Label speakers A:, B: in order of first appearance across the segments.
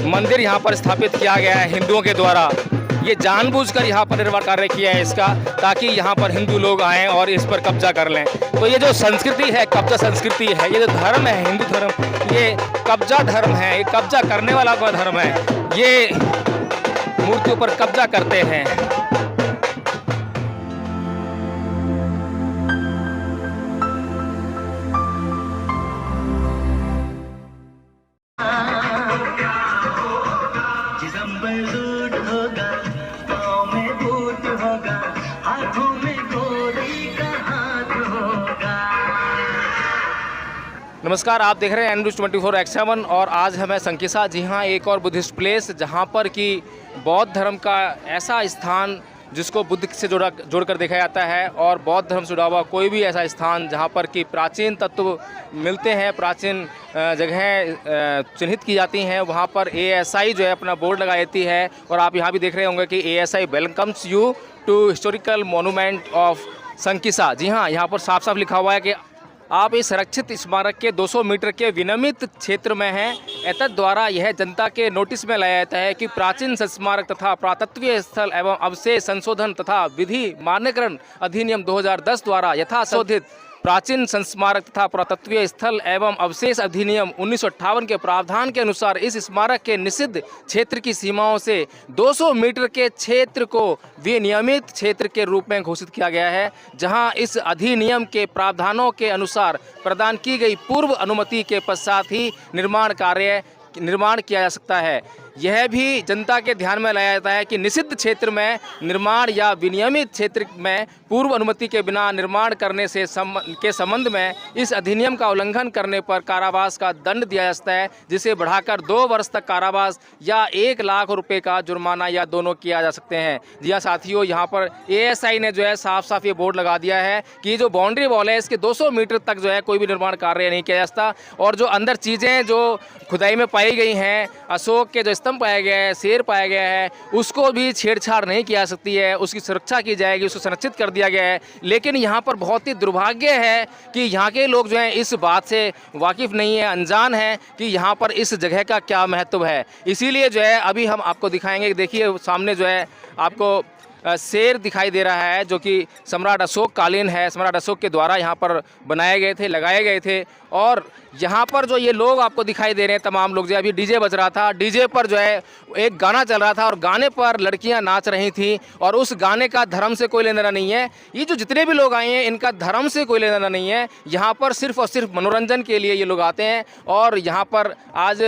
A: मंदिर यहाँ पर स्थापित किया गया है हिंदुओं के द्वारा। ये जानबूझकर यहाँ पर निर्माण कार्य किया है इसका, ताकि यहाँ पर हिंदू लोग आएँ और इस पर कब्जा कर लें। तो ये जो संस्कृति है, कब्जा संस्कृति है, ये जो धर्म है हिंदू धर्म, ये कब्जा धर्म है, ये कब्जा करने वाला का धर्म है। ये मूर्तियों पर कब्जा करते हैं। नमस्कार, आप देख रहे हैं न्यूज़ 24/7 और आज हमें संकिसा, जी हाँ, एक और बुद्धिस्ट प्लेस जहाँ पर कि बौद्ध धर्म का ऐसा स्थान जिसको बुद्ध से जोड़कर देखा जाता है, और बौद्ध धर्म से जुड़ा हुआ कोई भी ऐसा स्थान जहाँ पर कि प्राचीन तत्व मिलते हैं, प्राचीन जगहें चिन्हित की जाती हैं, वहाँ पर ASI जो है अपना बोर्ड लगा देती है। और आप यहाँ भी देख रहे होंगे कि ASI welcomes you to historical monument of Sankisa. जी हाँ, यहाँ पर साफ साफ लिखा हुआ है कि आप इस संरक्षित स्मारक के 200 मीटर के विनियमित क्षेत्र में हैं। एतद द्वारा यह जनता के नोटिस में लाया जाता है कि प्राचीन स्मारक तथा पुरातत्वीय स्थल एवं अवशेष संशोधन तथा विधि मान्यकरण अधिनियम 2010 द्वारा यथाशोधित प्राचीन स्मारक तथा पुरातत्वीय स्थल एवं अवशेष अधिनियम 1958 के प्रावधान के अनुसार इस स्मारक के निषिद्ध क्षेत्र की सीमाओं से 200 मीटर के क्षेत्र को विनियमित क्षेत्र के रूप में घोषित किया गया है, जहां इस अधिनियम के प्रावधानों के अनुसार प्रदान की गई पूर्व अनुमति के पश्चात ही निर्माण किया जा सकता है। यह भी जनता के ध्यान में लाया जाता है कि निषिद्ध क्षेत्र में निर्माण या विनियमित क्षेत्र में पूर्व अनुमति के बिना निर्माण करने से के संबंध में इस अधिनियम का उल्लंघन करने पर कारावास का दंड दिया जा सकता है, जिसे बढ़ाकर 2 वर्ष तक कारावास या 1 लाख रुपए का जुर्माना या दोनों किया जा सकते हैं। जी हाँ साथियों, यहाँ पर ASI ने जो है साफ साफ ये बोर्ड लगा दिया है कि जो बाउंड्री वॉल है इसके 200 मीटर तक जो है कोई भी निर्माण कार्य नहीं किया जा सकता। और जो अंदर चीज़ें जो खुदाई में पाई गई हैं, अशोक के जो स्तंभ पाया गया है, शेर पाया गया है, उसको भी छेड़छाड़ नहीं की जा सकती है, उसकी सुरक्षा की जाएगी, उसको संरक्षित कर दिया गया है। लेकिन यहाँ पर बहुत ही दुर्भाग्य है कि यहाँ के लोग जो हैं इस बात से वाकिफ़ नहीं है, अनजान है कि यहाँ पर इस जगह का क्या महत्व है। इसीलिए जो है अभी हम आपको दिखाएंगे। देखिए सामने जो है आपको शेर दिखाई दे रहा है, जो कि सम्राट अशोक कालीन है, सम्राट अशोक के द्वारा यहाँ पर बनाए गए थे, लगाए गए थे। और यहाँ पर जो ये लोग आपको दिखाई दे रहे हैं, तमाम लोग, जो अभी डीजे बज रहा था, डीजे पर जो है एक गाना चल रहा था और गाने पर लड़कियाँ नाच रही थी, और उस गाने का धर्म से कोई लेना देना नहीं है। ये जो जितने भी लोग आए हैं इनका धर्म से कोई लेना देना नहीं है। यहाँ पर सिर्फ और सिर्फ मनोरंजन के लिए ये लोग आते हैं। और यहाँ पर आज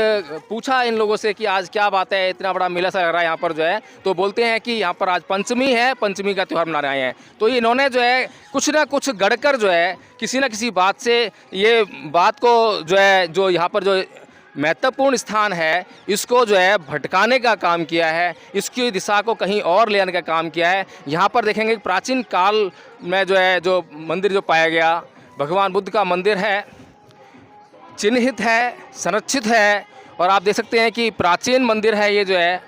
A: पूछा इन लोगों से कि आज क्या बात है, इतना बड़ा मेला सा लग रहा है यहाँ पर जो है, तो बोलते हैं कि यहाँ पर आज पंचमी है, पंचमी का त्यौहार मना रहे हैं। तो इन्होंने जो है कुछ ना कुछ गढ़कर जो है किसी न किसी बात से ये बात को जो है, जो यहाँ पर जो महत्वपूर्ण स्थान है, इसको जो है भटकाने का काम किया है, इसकी दिशा को कहीं और ले आने का काम किया है। यहाँ पर देखेंगे कि प्राचीन काल में जो है जो मंदिर जो पाया गया, भगवान बुद्ध का मंदिर है, चिन्हित है, संरक्षित है। और आप देख सकते हैं कि प्राचीन मंदिर है ये जो है।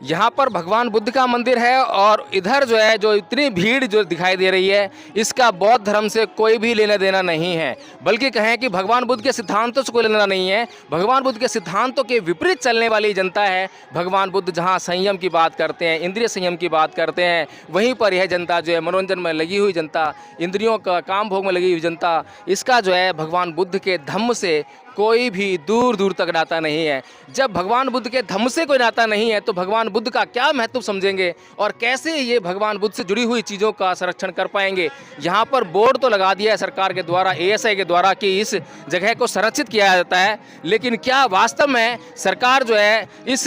A: यहाँ पर भगवान बुद्ध का मंदिर है, और इधर जो है जो इतनी भीड़ जो दिखाई दे रही है, इसका बौद्ध धर्म से कोई भी लेना देना नहीं है, बल्कि कहें कि भगवान बुद्ध के सिद्धांतों से कोई लेना नहीं है। भगवान बुद्ध के सिद्धांतों के विपरीत चलने वाली जनता है। भगवान बुद्ध जहाँ संयम की बात करते हैं, इंद्रिय संयम की बात करते हैं, वहीं पर यह जनता जो है मनोरंजन में लगी हुई जनता, इंद्रियों का काम भोग में लगी हुई जनता, इसका जो है भगवान बुद्ध के धम्म से कोई भी दूर दूर तक नाता नहीं है। जब भगवान बुद्ध के धम्म से कोई नाता नहीं है तो भगवान बुद्ध का क्या महत्व समझेंगे, और कैसे ये भगवान बुद्ध से जुड़ी हुई चीज़ों का संरक्षण कर पाएंगे। यहाँ पर बोर्ड तो लगा दिया है सरकार के द्वारा, ASI के द्वारा, कि इस जगह को संरक्षित किया जाता है, लेकिन क्या वास्तव में सरकार जो है इस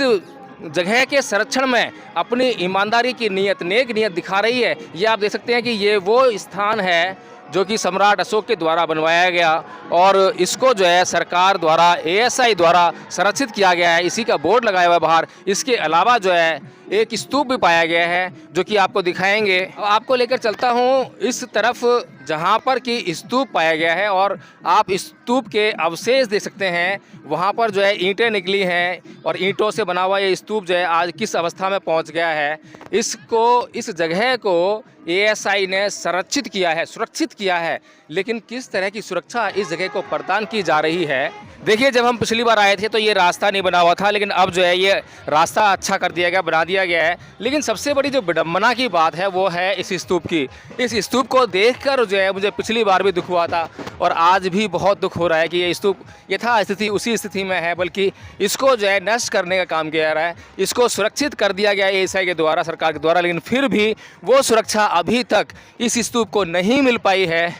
A: जगह के संरक्षण में अपनी ईमानदारी की नीयत, नेक नीयत दिखा रही है? ये आप देख सकते हैं कि ये वो स्थान है जो कि सम्राट अशोक के द्वारा बनवाया गया, और इसको जो है सरकार द्वारा, ASI द्वारा संरक्षित किया गया है। इसी का बोर्ड लगाया हुआ है बाहर। इसके अलावा जो है एक स्तूप भी पाया गया है जो कि आपको दिखाएंगे। अब आपको लेकर चलता हूँ इस तरफ जहाँ पर कि स्तूप पाया गया है और आप स्तूप के अवशेष देख सकते हैं। वहाँ पर जो है ईंटें निकली हैं और ईंटों से बना हुआ ये स्तूप जो है आज किस अवस्था में पहुँच गया है। इस जगह को एएसआई ने संरक्षित किया है, सुरक्षित किया है, लेकिन किस तरह की सुरक्षा इस जगह को प्रदान की जा रही है। देखिए, जब हम पिछली बार आए थे तो ये रास्ता नहीं बना हुआ था, लेकिन अब जो है ये रास्ता अच्छा कर दिया गया, बना दिया गया है। लेकिन सबसे बड़ी जो विडम्बना की बात है वो है इस स्तूप की। इस स्तूप को देखकर जो है मुझे पिछली बार भी दुख हुआ था और आज भी बहुत दुख हो रहा है कि ये स्तूप यथास्थिति उसी स्थिति में है, बल्कि इसको जो है नष्ट करने का काम किया जा रहा है। इसको सुरक्षित कर दिया गया है एएसआई के द्वारा, सरकार के द्वारा, लेकिन फिर भी वो सुरक्षा अभी तक इस स्तूप को नहीं मिल पाई है।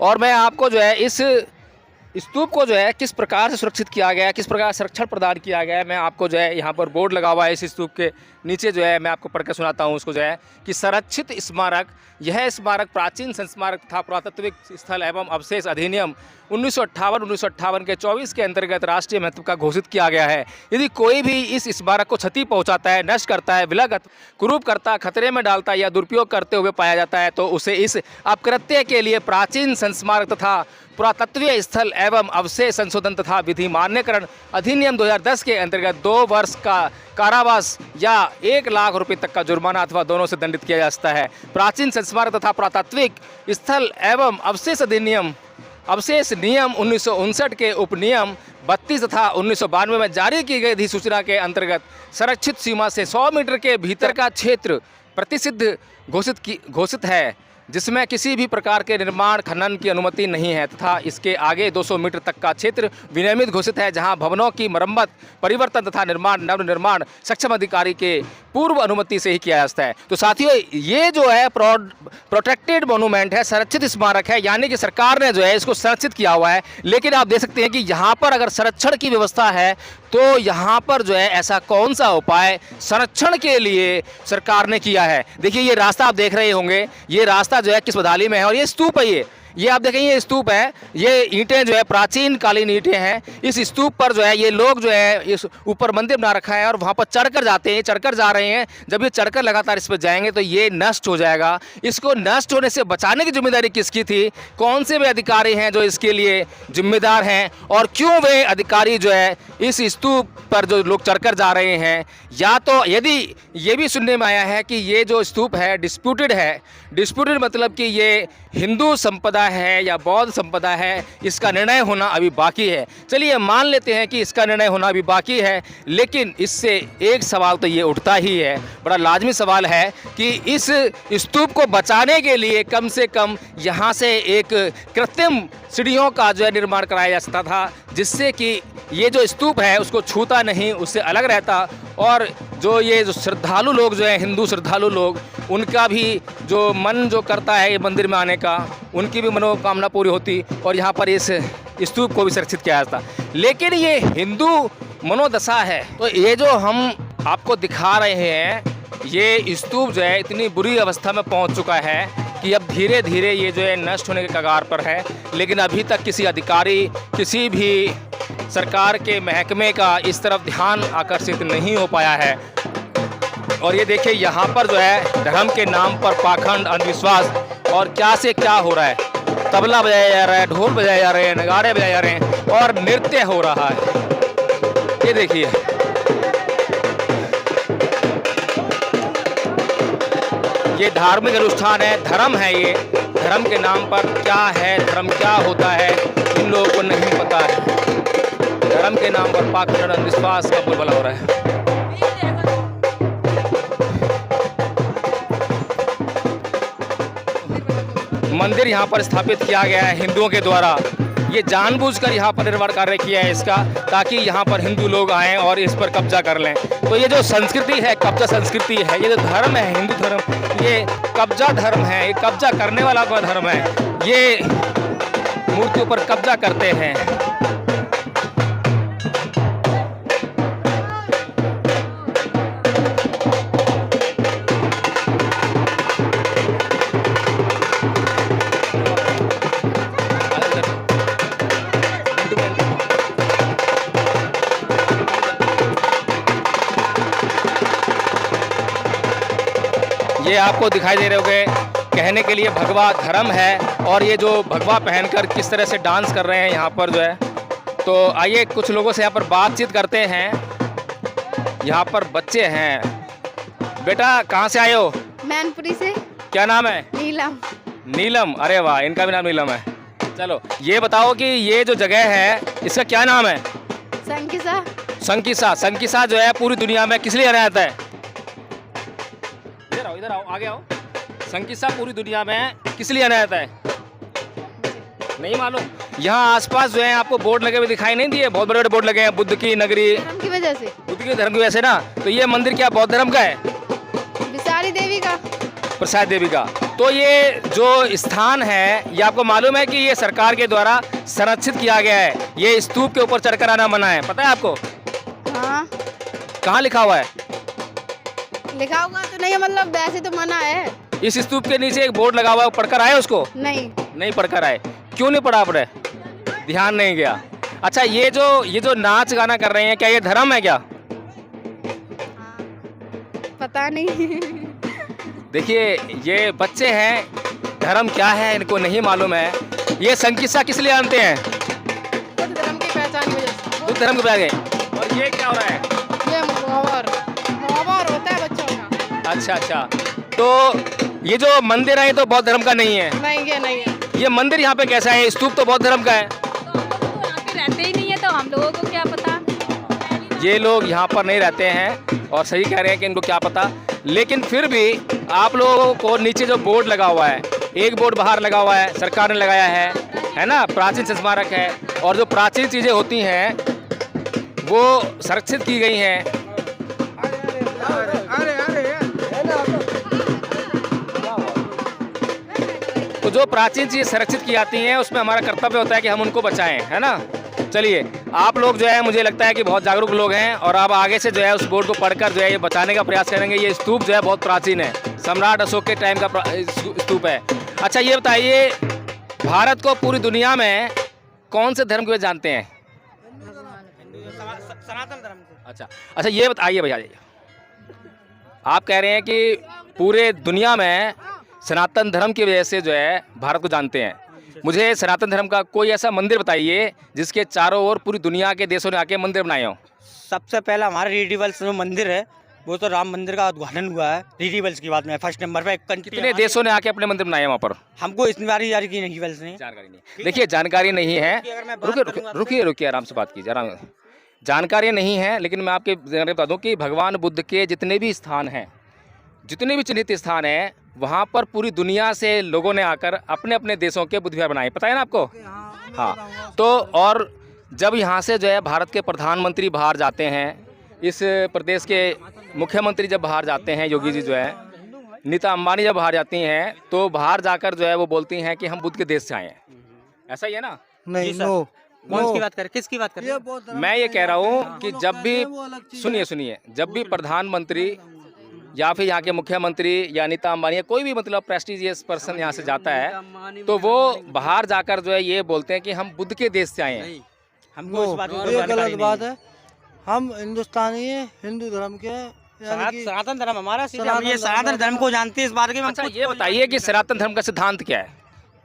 A: और मैं आपको जो है इस स्तूप को जो है किस प्रकार से सुरक्षित किया गया है, किस प्रकार संरक्षण प्रदान किया गया है, मैं आपको जो है यहाँ पर बोर्ड लगा हुआ है इस स्तूप के नीचे जो है मैं आपको पढ़ के सुनाता हूँ उसको जो है कि संरक्षित स्मारक, यह स्मारक प्राचीन संस्मारक तथा पुरातत्विक स्थल एवं अवशेष अधिनियम 1958 के 24 के अंतर्गत राष्ट्रीय महत्व का घोषित किया गया है। यदि कोई भी इस स्मारक को क्षति पहुंचाता है, नष्ट करता है, विलग कुरूप करता, खतरे में डालता है या दुरुपयोग करते हुए पाया जाता है तो उसे इस अपकृत्य के लिए प्राचीन संस्मारक तथा पुरातत्वीय स्थल एवं अवशेष संशोधन तथा विधि मान्यकरण अधिनियम 2010 के अंतर्गत 2 वर्ष का कारावास या 1 लाख रुपए तक का जुर्माना अथवा दोनों से दंडित किया जा सकता है। प्राचीन संस्मारक तथा पुरातात्विक स्थल एवं अवशेष अधिनियम अवशेष नियम 1959 के उपनियम 32 तथा 1992 में जारी की गई अधिसूचना के अंतर्गत संरक्षित सीमा से 100 मीटर के भीतर का क्षेत्र प्रतिसिद्ध घोषित है, जिसमें किसी भी प्रकार के निर्माण खनन की अनुमति नहीं है तथा इसके आगे 200 मीटर तक का क्षेत्र विनियमित घोषित है, जहां भवनों की मरम्मत, परिवर्तन तथा निर्माण नवनिर्माण सक्षम अधिकारी के पूर्व अनुमति से ही किया जा सकता है। तो साथियों, ये जो है प्रोटेक्टेड मोनूमेंट है, संरक्षित स्मारक है, यानी कि सरकार ने जो है इसको संरक्षित किया हुआ है। लेकिन आप देख सकते हैं कि यहाँ पर अगर संरक्षण की व्यवस्था है तो यहाँ पर जो है ऐसा कौन सा उपाय संरक्षण के लिए सरकार ने किया है। देखिए, ये रास्ता आप देख रहे होंगे, ये रास्ता जो है किस बदाली में है और ये स्तूप है। ये आप देखें, ये स्तूप है, ये ईंटें जो है प्राचीन कालीन ईंटें हैं। इस स्तूप पर जो है ये लोग जो है इस ऊपर मंदिर बना रखा है और वहाँ पर चढ़कर जाते हैं, चढ़कर जा रहे हैं। जब ये चढ़कर लगातार इस पर जाएंगे तो ये नष्ट हो जाएगा। इसको नष्ट होने से बचाने की जिम्मेदारी किसकी थी? कौन से वे अधिकारी हैं जो इसके लिए जिम्मेदार हैं और क्यों वे अधिकारी जो है इस स्तूप पर जो लोग चढ़कर जा रहे हैं? या तो यदि ये भी सुनने में आया है कि ये जो स्तूप है डिस्प्यूटेड है, डिस्प्यूटेड मतलब कि ये हिंदू संपदा है या बौद्ध संपदा है, इसका निर्णय होना अभी बाकी है। चलिए मान लेते हैं कि इसका निर्णय होना अभी बाकी है, लेकिन इससे एक सवाल तो ये उठता ही है, बड़ा लाजमी सवाल है कि इस स्तूप को बचाने के लिए कम से कम यहाँ से एक कृत्रिम सीढ़ियों का जो है निर्माण कराया जा सकता था, जिससे कि ये जो स्तूप है उसको छूता नहीं, उससे अलग रहता और जो श्रद्धालु लोग जो है, हिंदू श्रद्धालु लोग, उनका भी जो मन जो करता है ये मंदिर में आने का, उनकी भी मनोकामना पूरी होती और यहाँ पर इस स्तूप को भी सुरक्षित किया जाता। लेकिन ये हिंदू मनोदशा है। तो ये जो हम आपको दिखा रहे हैं, ये स्तूप जो है इतनी बुरी अवस्था में पहुँच चुका है कि अब धीरे धीरे ये जो है नष्ट होने के कगार पर है। लेकिन अभी तक किसी अधिकारी, किसी भी सरकार के महकमे का इस तरफ ध्यान आकर्षित नहीं हो पाया है। और ये देखिए, यहाँ पर जो है धर्म के नाम पर पाखंड, अंधविश्वास और क्या से क्या हो रहा है। तबला बजाया जा रहा है, ढोल बजाए जा रहे हैं, नगाड़े बजाए जा रहे हैं और नृत्य हो रहा है। ये देखिए, ये धार्मिक अनुष्ठान है, धर्म है। ये धर्म के नाम पर क्या है, धर्म क्या होता है, इन लोगों को नहीं पता है। धर्म के नाम पर पाखंड, अंधविश्वास का बोलबाला हो रहा है। मंदिर यहाँ पर स्थापित किया गया है हिंदुओं के द्वारा। ये जानबूझकर यहाँ पर निर्माण कार्य किया है इसका, ताकि यहाँ पर हिंदू लोग आएँ और इस पर कब्जा कर लें। तो ये जो संस्कृति है, कब्जा संस्कृति है, ये जो धर्म है, हिंदू धर्म, ये कब्जा धर्म है, ये कब्जा करने वाला का धर्म है। ये मूर्तियों पर कब्जा करते हैं। आपको दिखाई दे रहे होंगे, कहने के लिए भगवा धर्म है, और ये जो भगवा पहनकर किस तरह से डांस कर रहे हैं यहाँ पर जो है। तो आइए कुछ लोगों से यहाँ पर बातचीत करते हैं। यहाँ पर बच्चे हैं। बेटा कहाँ से आए हो?
B: मैनपुरी से।
A: क्या नाम है?
B: नीलम।
A: नीलम, अरे वाह, इनका भी नाम नीलम है। चलो ये बताओ कि ये जो जगह है इसका क्या नाम है?
B: संकिसा।
A: संकिसा। संकिसा जो है पूरी दुनिया में किस लिए जाना जाता है? इधर आओ, आगे आओ। संकिसा पूरी दुनिया में किस लिए जाना जाता है? नहीं मालूम? यहाँ आसपास जो है आपको बोर्ड लगे हुए दिखाई नहीं दिए? बहुत बड़े बड़े बोर्ड लगे हैं, बुद्ध की नगरी।
B: धर्म की वजह से।
A: बुद्ध के धर्म की वजह से ना। तो ये मंदिर क्या बौद्ध धर्म का है?
B: विसारी देवी का।
A: प्रसाद देवी का। तो ये जो स्थान है ये आपको मालूम है कि ये सरकार के द्वारा संरक्षित किया गया है। ये स्तूप के ऊपर चढ़कर आना मना है, पता है आपको?
B: हाँ।
A: कहाँ लिखा हुआ है?
B: लिखा हुआ तो नहीं है, मतलब वैसे तो मना है।
A: इस स्तूप के नीचे एक बोर्ड लगा हुआ है, पढ़कर आए उसको?
B: नहीं।
A: नहीं पढ़कर आए। क्यों नहीं पढ़ा आपने? ध्यान नहीं गया। अच्छा ये जो नाच गाना कर रहे हैं, क्या ये धर्म है क्या?
B: पता नहीं।
A: देखिए ये बच्चे हैं, धर्म क्या है इनको नहीं मालूम है। ये संकिसा किस लिए आनते हैं?
B: बुद्ध धर्म की पहचान की वजह से।
A: बुद्ध धर्म के पे आ गए। और ये क्या हो रहा है?
B: ये मुहावर होता है बच्चों का।
A: अच्छा। तो ये जो मंदिर है ये तो बौद्ध धर्म का नहीं है?
B: नहीं, ये नहीं है।
A: ये मंदिर यहाँ पे कैसा है? स्तूप तो बौद्ध धर्म का है।
C: तो हम लोग तो यहाँ पे रहते ही नहीं है, तो हम लोगों को क्या पता।
A: ये लोग यहाँ पर नहीं रहते हैं और सही कह रहे हैं कि इनको क्या पता। लेकिन फिर भी आप लोगों को नीचे जो बोर्ड लगा हुआ है, एक बोर्ड बाहर लगा हुआ है, सरकार ने लगाया है ना? प्राचीन स्मारक है, और जो प्राचीन चीज़ें होती हैं वो संरक्षित की गई हैं। तो जो प्राचीन चीज़ें संरक्षित की जाती हैं उसमें हमारा कर्तव्य होता है कि हम उनको बचाएं, है ना? चलिए आप लोग जो है मुझे लगता है कि बहुत जागरूक लोग हैं, और आप आगे से जो है उस बोर्ड को पढ़कर जो है ये बचाने का प्रयास करेंगे। ये स्तूप जो है बहुत प्राचीन है, सम्राट अशोक के टाइम का स्तूप है। अच्छा ये बताइए, भारत को पूरी दुनिया में कौन से धर्म के वजह जानते हैं?
D: सनातन धर्म से।
A: अच्छा ये बताइए भैया, आप कह रहे हैं कि पूरे दुनिया में सनातन धर्म की वजह से जो है भारत को जानते हैं। मुझे सनातन धर्म का कोई ऐसा मंदिर बताइए जिसके चारों ओर पूरी दुनिया के देशों ने आके मंदिर बनाए हों।
D: सबसे पहला हमारे रिडीवल्स जो मंदिर है वो तो राम मंदिर का उद्घाटन हुआ है। रिडीवल्स की बात में फर्स्ट नंबर पे।
A: कितने देशों ने आके अपने मंदिर बनाए वहाँ पर?
D: हमको इतनी बारी जारी की रिडीवल्स ने
A: जानकारी नहीं। देखिए जानकारी नहीं है, रुकिए आराम से बात कीजिए, आराम। जानकारी नहीं है, लेकिन मैं आपके बता दूं कि भगवान बुद्ध के जितने भी स्थान हैं, जितने भी चिन्हित स्थान हैं, वहाँ पर पूरी दुनिया से लोगों ने आकर अपने अपने देशों के बुद्ध विहार बनाए। पता है ना आपको? हाँ। तो और जब यहाँ से जो है भारत के प्रधानमंत्री बाहर जाते हैं, इस प्रदेश के मुख्यमंत्री जब बाहर जाते हैं, योगी जी जो है, नीता अंबानी जब बाहर जाती हैं, तो बाहर जाकर जो है वो बोलती हैं कि हम बुद्ध के देश से आए हैं। ऐसा ही है ना?
D: नहीं। कौन की बात कर, किसकी बात कर?
A: मैं ये कह रहा हूँ कि जब भी सुनिए, जब भी प्रधानमंत्री या फिर यहाँ के मुख्यमंत्री या नीता अंबानी या कोई भी मतलब प्रेस्टिजियस पर्सन यहाँ से जाता है, तो वो बाहर जाकर जो है ये बोलते हैं कि हम बुद्ध के देश से आए हैं।
D: हमको इस बात
E: ये गलत बात है। हम हिंदुस्तानी हैं, हिंदू धर्म के,
D: सनातन धर्म हमारा। ये सनातन धर्म को जानते हैं इस बारे में।
A: अच्छा ये बताइए कि सनातन धर्म का सिद्धांत क्या है?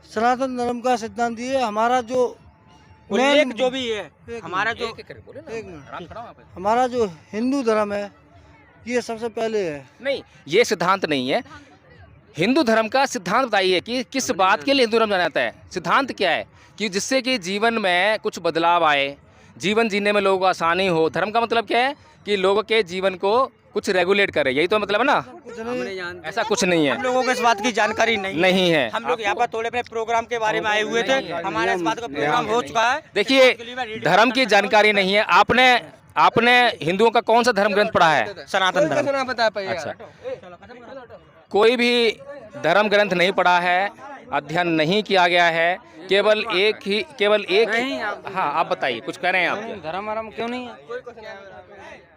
E: सनातन धर्म का सिद्धांत ये हमारा जो
D: उल्लेख जो भी है, हमारा जो
E: हमारा जो हिंदू धर्म है ये सबसे पहले है।
A: नहीं, ये सिद्धांत नहीं है। हिंदू धर्म का सिद्धांत बताइए कि किस बात के लिए हिंदू धर्म जाना जाता है? सिद्धांत क्या है कि जिससे कि जीवन में कुछ बदलाव आए, जीवन जीने में लोगों को आसानी हो। धर्म का मतलब क्या है कि लोगों के जीवन को कुछ रेगुलेट करे, यही तो मतलब है ना? ऐसा कुछ नहीं है।
D: हम लोगों को इस बात की जानकारी नहीं
A: है।
D: हम लोग यहाँ पर थोड़े अपने प्रोग्राम के बारे में आए हुए थे। हमारा इस बात का प्रोग्राम हो चुका है।
A: देखिए धर्म की जानकारी नहीं है। आपने हिंदुओं का कौन सा धर्म ग्रंथ पढ़ा है?
D: सनातन धर्म।
A: अच्छा, कोई भी धर्म ग्रंथ नहीं पढ़ा है, अध्ययन नहीं किया गया है, केवल एक ही। हाँ आप बताइए, कुछ कह रहे हैं आप?
D: धर्म क्यों नहीं है?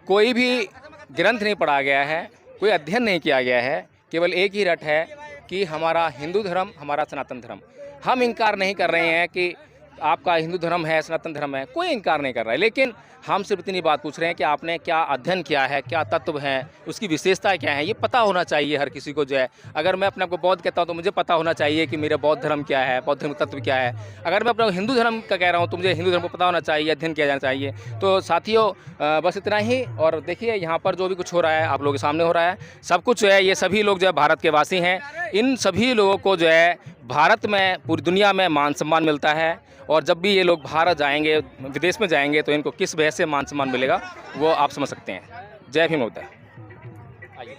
A: कोई भी ग्रंथ नहीं पढ़ा गया है, कोई अध्ययन नहीं किया गया है, केवल एक ही रट है कि हमारा हिंदू धर्म, हमारा सनातन धर्म। हम इनकार नहीं कर रहे हैं कि आपका हिंदू धर्म है, सनातन धर्म है, कोई इनकार नहीं कर रहा है, लेकिन हम सिर्फ इतनी बात पूछ रहे हैं कि आपने क्या अध्ययन किया है, क्या तत्व हैं, उसकी विशेषताएं क्या हैं, ये पता होना चाहिए हर किसी को जो है। अगर मैं अपने आप को बौद्ध कहता हूँ तो मुझे पता होना चाहिए कि मेरा बौद्ध धर्म क्या है, बौद्ध धर्म का तत्व क्या है। अगर मैं अपना हिंदू धर्म का कह रहा हूँ तो मुझे हिंदू धर्म को पता होना चाहिए, अध्ययन किया जाना चाहिए। तो साथियों बस इतना ही। और देखिए यहाँ पर जो भी कुछ हो रहा है आप लोगों के सामने हो रहा है, सब कुछ जो है ये सभी लोग जो है भारत के वासी हैं। इन सभी लोगों को जो है भारत में, पूरी दुनिया में मान सम्मान मिलता है। और जब भी ये लोग भारत जाएंगे, विदेश में जाएंगे, तो इनको किस वजह से मान सम्मान मिलेगा वो आप समझ सकते हैं। जय भीम होता है। आइए।